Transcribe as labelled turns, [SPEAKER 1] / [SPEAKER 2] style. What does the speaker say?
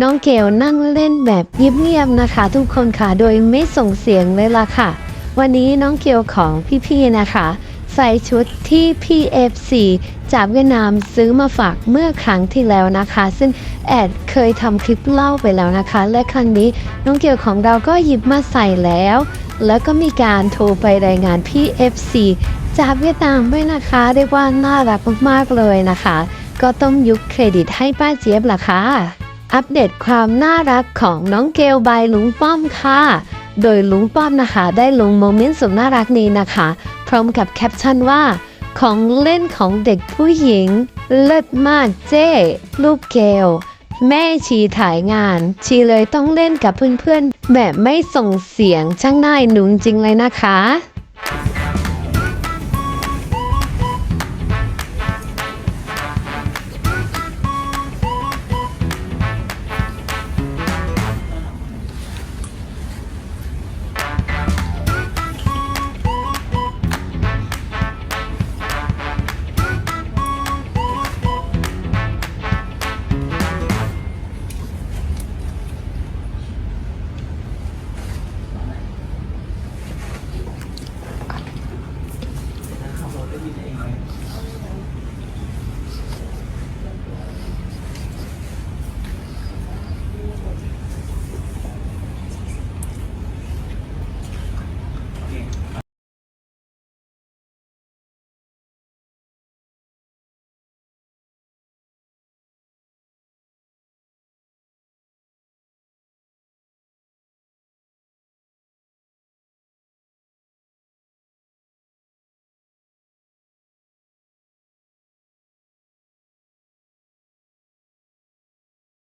[SPEAKER 1] น้องเกลนั่งเล่นแบบเงียบๆนะคะทุกคนค่ะโดยไม่ส่งเสียงเลยล่ะค่ะวันนี้น้องเกลของพี่ๆนะคะใส่ชุดที่ PFC จากเวียดนามซื้อมาฝากเมื่อครั้งที่แล้วนะคะซึ่งแอดเคยทำคลิปเล่าไปแล้วนะคะและครั้งนี้น้องเกลของเราก็หยิบมาใส่แล้วก็มีการโทรไปรายงาน PFC จากเวียดนามด้วยนะคะเรียกว่าน่ารักมากๆเลยนะคะก็ต้องยกเครดิตให้ป้าเจี๊ยบล่ะค่ะอัปเดตความน่ารักของน้องเกลบายลุงป้อมค่ะโดยลุงป้อมนะคะได้ลงโมเมนต์สุดน่ารักนี้นะคะพร้อมกับแคปชั่นว่าของเล่นของเด็กผู้หญิงเลิศมากเจ้ลูกเกลแม่ชีถ่ายงานชีเลยต้องเล่นกับเพื่อนๆแบบไม่ส่งเสียงช่างน่าหนุนจริงเลยนะคะ